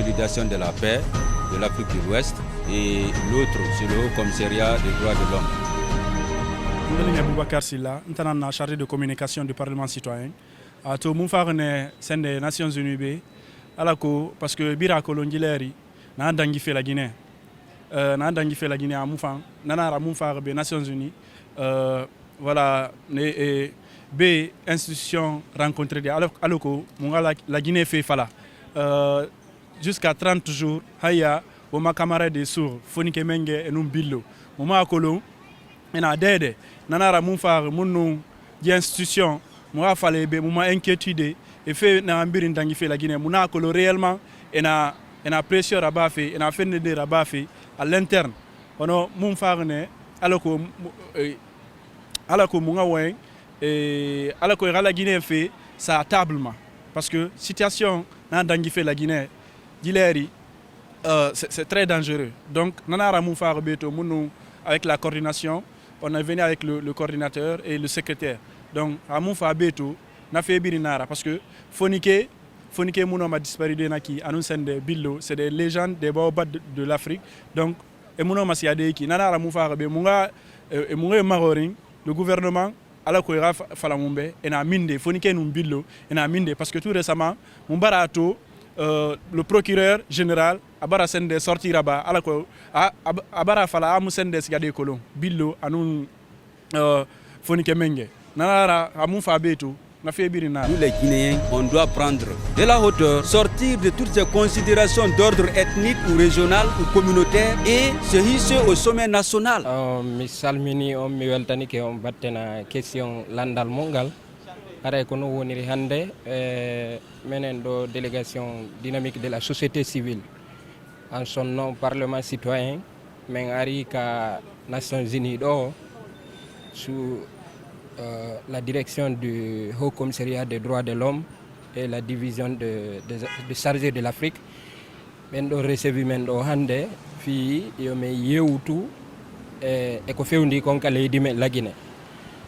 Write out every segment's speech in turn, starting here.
Consolidation de la paix de l'Afrique de l'Ouest et l'autre c'est le Haut Commissariat des droits de l'homme. Je suis Boubacar Silla, chargé de communication du Parlement citoyen. To mun fara ne sende Nations Unies be alako parce que bira ko longileri na dangi fe la Guinée a mun fan nana mun fara be Nations Unies voilà ne be institution rencontrée alako mun la Guinée fait fala jusqu'à 30 jours haya o ma camarade de sour fonike menge enum billo moma kolon ena dede nana mun fara mun di institution moi fallait be moment inquiétude et fait na ambirin dangi fait la Guinée mona ko réellement ena pression rabat fait ena fait de rabat fait à l'interne ono mun farne alako munga wen et alako la Guinée fait ça tablement parce que situation na dangi fait la Guinée dileri c'est très dangereux donc nana mun far beto munu avec la coordination on est venu avec le coordinateur et le secrétaire. Donc, à mon fabeto, n'a fait birinara parce que Fonike Mounom a disparu de Naki, annoncent des billots, c'est des légendes des baobabs de l'Afrique. Donc, et Mounom a siadé qui nana Ramoufa be Munga et Munga Maroring, le gouvernement à la Koira Falamumbe, et n'a minde, Fonike nous billo, et n'a minde parce que tout récemment, Mumbarato, le procureur général abara sende sortir là-bas ala ko abara fala amu sende sigade kolon billo anu Fonike menge nara amu fa beto na fe birina. Nous les Guinéens, on doit prendre de la hauteur, sortir de toutes ces considérations d'ordre ethnique ou régional ou communautaire et se hisser au sommet national. Mi salmini on mi weltani ke on battena question landal mongal. Ara ko no woniri hande menen do délégation dynamique de la société civile en son nom parlement citoyen men ari ka Nations Unies do sous la direction du Haut Commissariat des droits de l'homme et la division de chargé de l'Afrique men do recevi men do hande fi yo me yewtu e ko fewndi kon kala yidi men lagine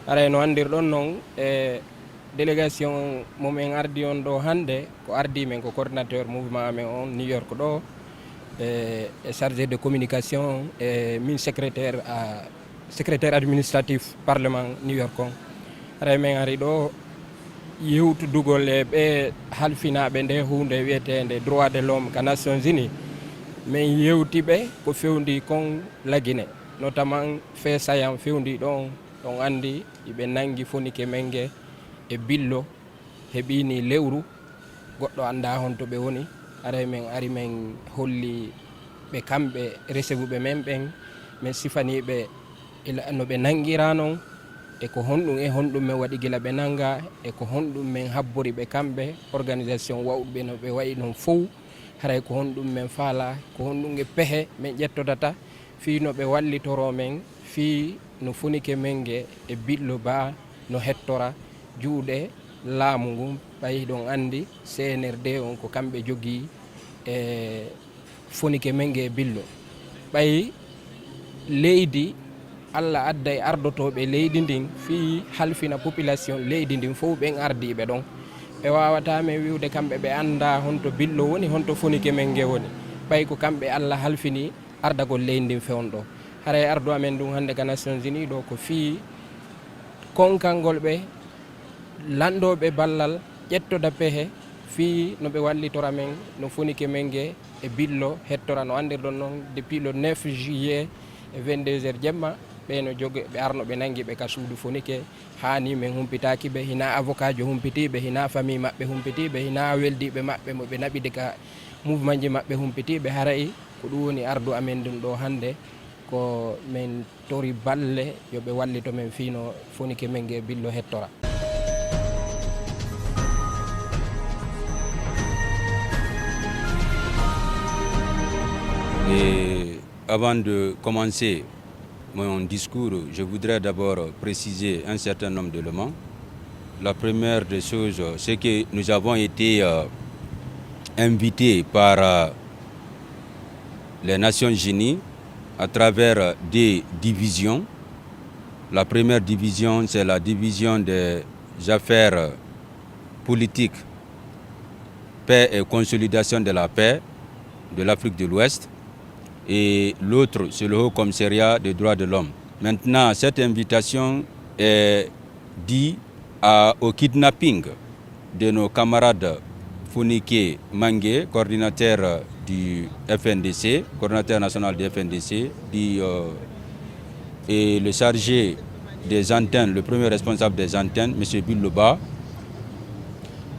ara no andir don non délégation momen ardi on do hande ko ardi men ko coordinateur mouvement men on New York do et chargé de communication et min secrétaire administratif parlement New York on ara men ari do yewtu dugol e be halfinaɓe nde hunde wiyetende droit de l'homme ka Nations Unies men yewtiɓe ko fewndi kon lagine notamment fait saillant fewndi ɗon andi iɓe nangi Fonike menge e billo heɓini lewru goɗɗo anda honto ɓe woni ara men ari men holli ɓe kamɓe recevuɓe men ɓen min sifaniɓe no ɓe nangira non e ko honɗum men waɗi gila ɓe nanga e ko honɗum men habbori ɓe kamɓe organisation wawɓe no ɓe wayi non fof haray ko honɗum men faala ko honɗum e pehe min ƴettodata fi no ɓe wallitoro men fi no Fonike menge e billo ba no hettora juuɗe laamu ngu ɓayi ɗon andi CNRD on ko kamɓe jogii e Fonike menge e billo ɓayi leydi Allah adday ardotoɓe leydi ndin fi halfina population leydi ndin fof ɓen ardiɓe ɗon ɓe wawatame wiwde kamɓe ɓe anda honto billo woni honto Fonike menge woni ɓayi ko kamɓe Allah halfini ardagol leydi ndin fewn ɗo haray ardu amen ɗum hande ka Nations Unies ɗo ko fi konkalngol ɓe lanɗoɓe ballal ƴettoda pehe fi no ɓe wallitora men no Fonike menge e billo hettora no andirɗon noon depuis le 9 juillet e 22h jemma ɓe no jogue ɓe arno ɓe nangi ɓe ka suudu Fonike hani men humpitaki ɓe hina avocat jo humpitiɓe hina famille maɓɓe humpitiɓe hina weldiɓe maɓɓe mo ɓe naɓide ka mouvement ji maɓɓe humpitiɓe haray ko ɗum woni ardu amen ɗum ɗo hande ko men tori balle yoɓe wallito men fino Fonike menge billo hettora. Et avant de commencer mon discours, je voudrais d'abord préciser un certain nombre d'éléments. La première des choses, c'est que nous avons été invités par les Nations Unies à travers des divisions. La première division, c'est la division des affaires politiques, paix et consolidation de la paix. de l'Afrique de l'Ouest et l'autre, c'est le Haut Commissariat des droits de l'homme. Maintenant, cette invitation est due au kidnapping de nos camarades Fonike Mangue, coordinateur du FNDC, coordinateur national du FNDC, et le chargé des antennes, le premier responsable des antennes, M. Billoba,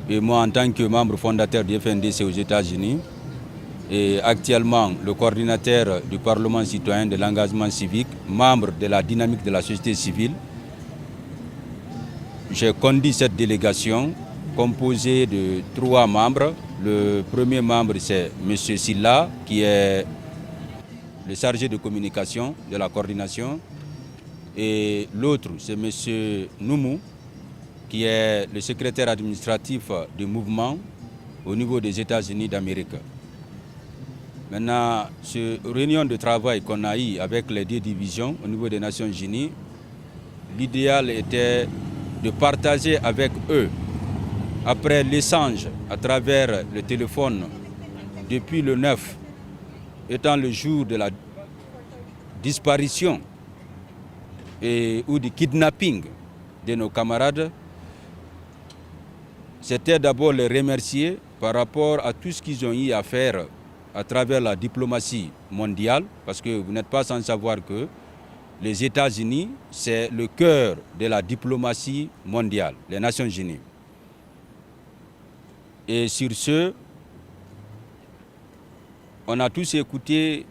et moi en tant que membre fondateur du FNDC aux États-Unis, et actuellement le coordinateur du Parlement citoyen de l'engagement civique, membre de la dynamique de la société civile. J'ai conduit cette délégation composée de 3 membres. Le premier membre, c'est M. Silla, qui est le chargé de communication de la coordination. Et l'autre, c'est M. Noumou, qui est le secrétaire administratif du mouvement au niveau des États-Unis d'Amérique. Maintenant, cette réunion de travail qu'on a eue avec les 2 divisions au niveau des Nations Unies, l'idéal était de partager avec eux, après l'échange à travers le téléphone depuis le 9, étant le jour de la disparition ou du kidnapping de nos camarades, c'était d'abord les remercier par rapport à tout ce qu'ils ont eu à faire à travers la diplomatie mondiale, parce que vous n'êtes pas sans savoir que les États-Unis, c'est le cœur de la diplomatie mondiale, les Nations Unies. Et sur ce, on a tous écouté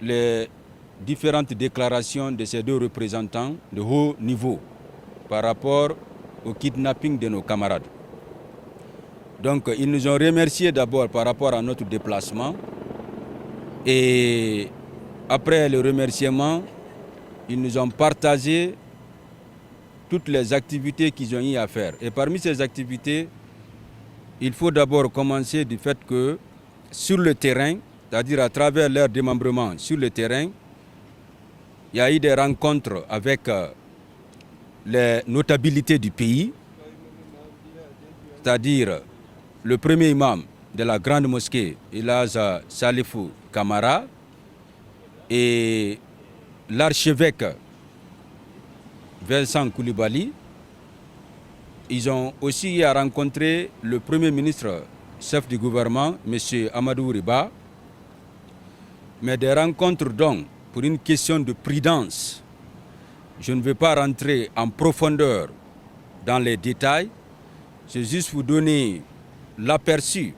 les différentes déclarations de ces 2 représentants de haut niveau par rapport au kidnapping de nos camarades. Donc, ils nous ont remerciés d'abord par rapport à notre déplacement. Et après le remerciement, ils nous ont partagé toutes les activités qu'ils ont eu à faire. Et parmi ces activités, il faut d'abord commencer du fait que sur le terrain, c'est-à-dire à travers leur démembrement sur le terrain, il y a eu des rencontres avec les notabilités du pays, c'est-à-dire le premier imam de la grande mosquée, Elhadj Salifou Camara, et l'archevêque Vincent Koulibaly. Ils ont aussi eu à rencontrer le premier ministre, chef du gouvernement, M. Amadou Riba. Mais des rencontres donc, pour une question de prudence, je ne vais pas rentrer en profondeur dans les détails. C'est juste vous donner l'aperçu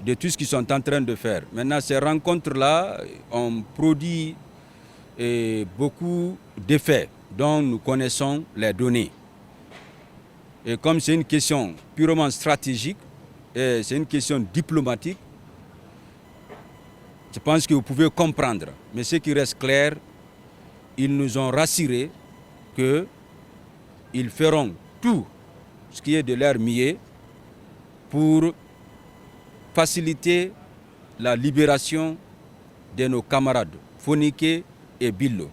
de tout ce qu'ils sont en train de faire. Maintenant, ces rencontres-là ont produit beaucoup d'effets dont nous connaissons les données. Et comme c'est une question purement stratégique, et c'est une question diplomatique, je pense que vous pouvez comprendre. Mais ce qui reste clair, ils nous ont rassurés qu'ils feront tout ce qui est de leur mieux pour faciliter la libération de nos camarades Fonike et Billo.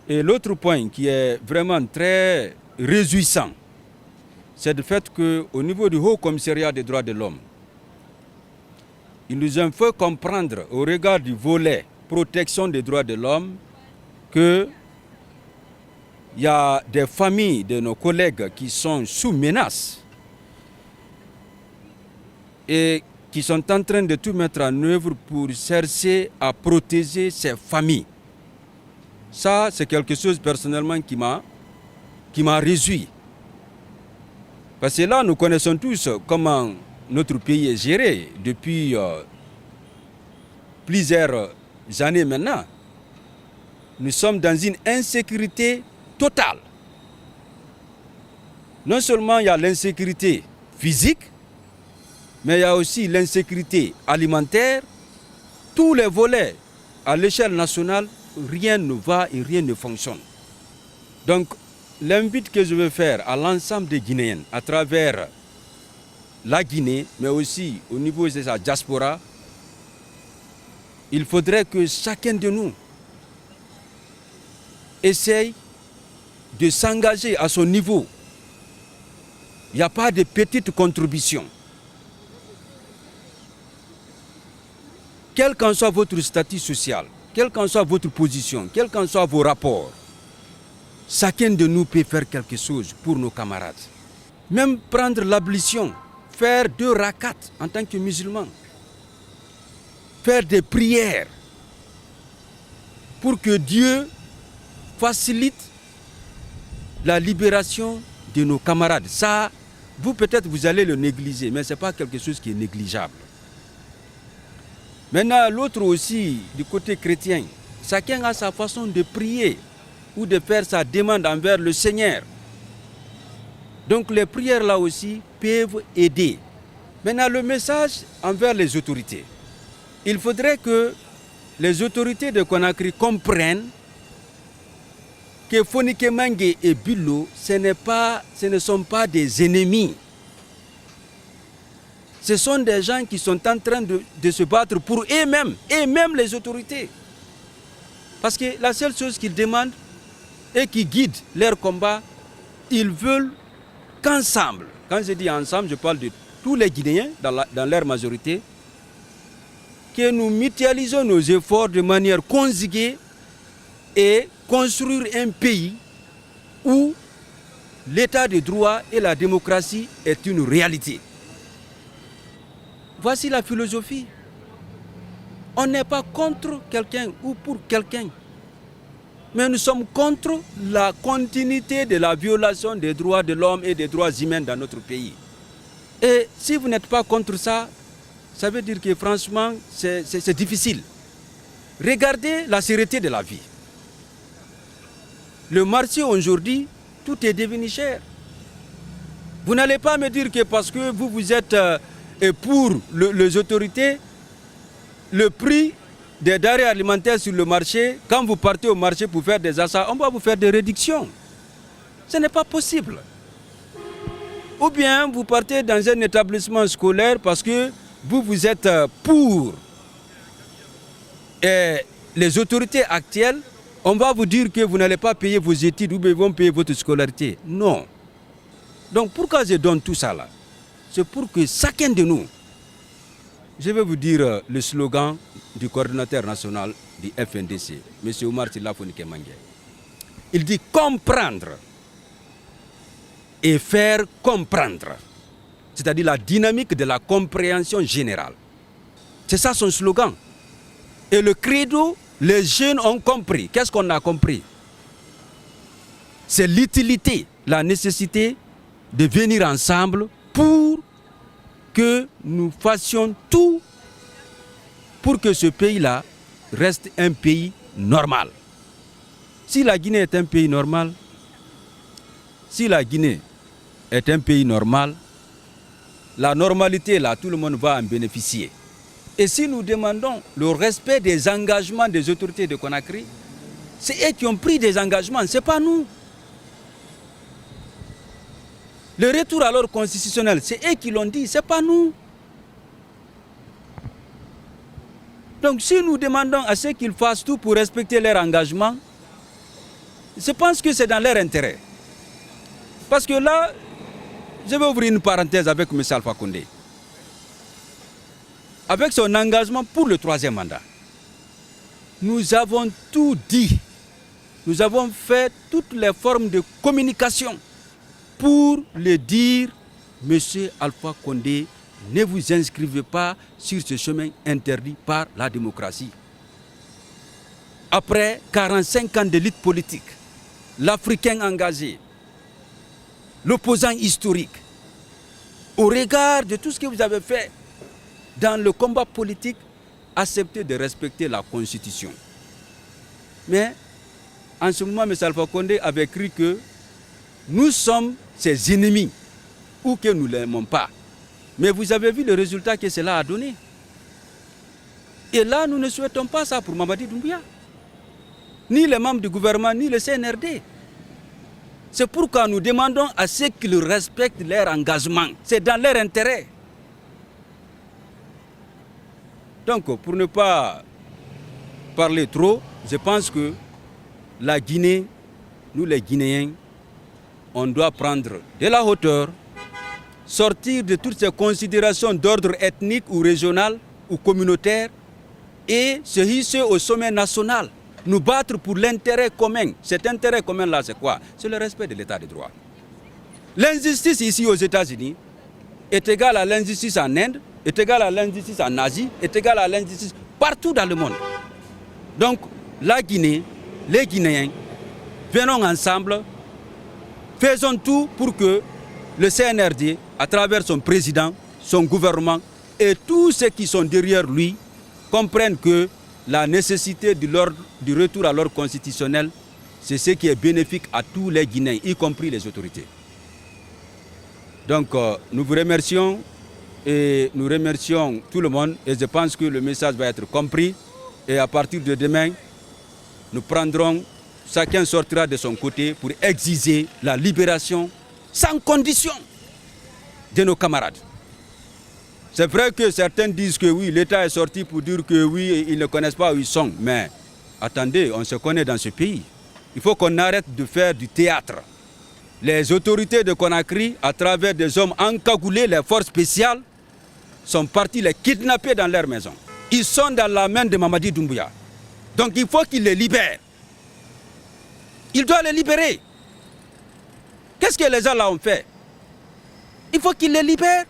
Et l'autre point qui est vraiment très réjouissant, c'est le fait qu'au niveau du Haut Commissariat des droits de l'homme, ils nous ont fait comprendre au regard du volet protection des droits de l'homme qu'il y a des familles de nos collègues qui sont sous menace et qui sont en train de tout mettre en œuvre pour chercher à protéger ces familles. Ça, c'est quelque chose personnellement qui m'a réjoui. Parce que là, nous connaissons tous comment notre pays est géré depuis plusieurs années maintenant. Nous sommes dans une insécurité totale. Non seulement il y a l'insécurité physique, mais il y a aussi l'insécurité alimentaire. Tous les volets à l'échelle nationale, rien ne va et rien ne fonctionne. Donc, l'invite que je veux faire à l'ensemble des Guinéens à travers la Guinée, mais aussi au niveau de sa diaspora, il faudrait que chacun de nous essaye de s'engager à son niveau. Il n'y a pas de petite contribution. quel qu'en soit votre statut social, quelle qu'en soit votre position, quels qu'en soient vos rapports, chacun de nous peut faire quelque chose pour nos camarades. Même prendre l'ablution, faire 2 rakats en tant que musulman, faire des prières pour que Dieu facilite la libération de nos camarades. Ça, vous peut-être vous allez le négliger, mais ce n'est pas quelque chose qui est négligeable. Maintenant, l'autre aussi, du côté chrétien, chacun a sa façon de prier ou de faire sa demande envers le Seigneur. Donc les prières là aussi peuvent aider. Maintenant, le message envers les autorités. Il faudrait que les autorités de Conakry comprennent que Fonike Mengue et Bilo, ce ne sont pas des ennemis. Ce sont des gens qui sont en train de se battre pour eux-mêmes, et même les autorités. Parce que la seule chose qu'ils demandent et qui guide leur combat, ils veulent qu'ensemble, quand je dis ensemble, je parle de tous les Guinéens dans leur majorité, que nous mutualisons nos efforts de manière conjuguée et construire un pays où l'état de droit et la démocratie est une réalité. Voici la philosophie. On n'est pas contre quelqu'un ou pour quelqu'un, mais nous sommes contre la continuité de la violation des droits de l'homme et des droits humains dans notre pays. Et si vous n'êtes pas contre ça, ça veut dire que franchement, c'est difficile. Regardez la sérénité de la vie. Le marché aujourd'hui, tout est devenu cher. Vous n'allez pas me dire que parce que vous êtes pour les autorités, le prix des denrées alimentaires sur le marché, quand vous partez au marché pour faire des achats, on va vous faire des réductions. Ce n'est pas possible. Ou bien vous partez dans un établissement scolaire parce que vous êtes pour les autorités actuelles, on va vous dire que vous n'allez pas payer vos études ou bien ils vont payer votre scolarité. Non. Donc pourquoi je donne tout ça là? C'est pour que chacun de nous, je vais vous dire le slogan du coordinateur national du FNDC, M. Oumar Sylla Fonike Mengue. Il dit comprendre et faire comprendre. C'est-à-dire la dynamique de la compréhension générale. C'est ça son slogan. Et le credo, les jeunes ont compris. Qu'est-ce qu'on a compris? C'est l'utilité, la nécessité de venir ensemble pour que nous fassions tout pour que ce pays-là reste un pays normal. Si la Guinée est un pays normal, la normalité là, tout le monde va en bénéficier. Et si nous demandons le respect des engagements des autorités de Conakry, c'est eux qui ont pris des engagements, ce n'est pas nous. Le retour à l'ordre constitutionnel, c'est eux qui l'ont dit, ce n'est pas nous. Donc si nous demandons à ceux qu'ils fassent tout pour respecter leur engagement, je pense que c'est dans leur intérêt. Parce que là, je vais ouvrir une parenthèse avec M. Alpha Condé. Avec son engagement pour le 3e mandat, nous avons tout dit. Nous avons fait toutes les formes de communication pour le dire, M. Alpha Condé, ne vous inscrivez pas sur ce chemin interdit par la démocratie. Après 45 ans de lutte politique, l'Africain engagé, l'opposant historique, au regard de tout ce que vous avez fait dans le combat politique, acceptez de respecter la Constitution. Mais en ce moment, M. Alpha Condé avait cru que nous sommes ses ennemis ou que nous ne l'aimons pas. Mais vous avez vu le résultat que cela a donné. Et là, nous ne souhaitons pas ça pour Mamadi Doumbouya. Ni les membres du gouvernement, ni le CNRD. C'est pourquoi nous demandons à ceux qui respectent leur engagement. C'est dans leur intérêt. Donc, pour ne pas parler trop, je pense que la Guinée, nous les Guinéens, on doit prendre de la hauteur, sortir de toutes ces considérations d'ordre ethnique ou régional ou communautaire et se hisser au sommet national, nous battre pour l'intérêt commun. Cet intérêt commun-là, c'est quoi? C'est le respect de l'état de droit. L'injustice ici aux États-Unis est égale à l'injustice en Inde, est égale à l'injustice en Asie, est égale à l'injustice partout dans le monde. Donc, la Guinée, les Guinéens, venons ensemble, faisons tout pour que le CNRD, à travers son président, son gouvernement et tous ceux qui sont derrière lui, comprennent que la nécessité du retour à l'ordre constitutionnel, c'est ce qui est bénéfique à tous les Guinéens, y compris les autorités. Donc, nous vous remercions et nous remercions tout le monde et je pense que le message va être compris et à partir de demain, nous prendrons, chacun sortira de son côté pour exiger la libération sans condition de nos camarades. C'est vrai que certains disent que oui, l'État est sorti pour dire que oui, ils ne connaissent pas où ils sont. Mais attendez, on se connaît dans ce pays. Il faut qu'on arrête de faire du théâtre. Les autorités de Conakry, à travers des hommes encagoulés, les forces spéciales, sont partis les kidnapper dans leur maison. Ils sont dans la main de Mamadi Doumbouya. Donc il faut qu'ils les libèrent. Il doit les libérer. Qu'est-ce que les gens là ont fait? Il faut qu'ils les libèrent.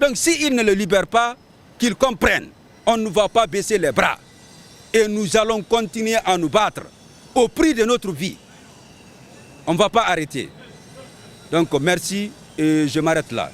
Donc s'ils ne le libèrent pas, qu'ils comprennent. On ne va pas baisser les bras. Et nous allons continuer à nous battre au prix de notre vie. On ne va pas arrêter. Donc merci et je m'arrête là.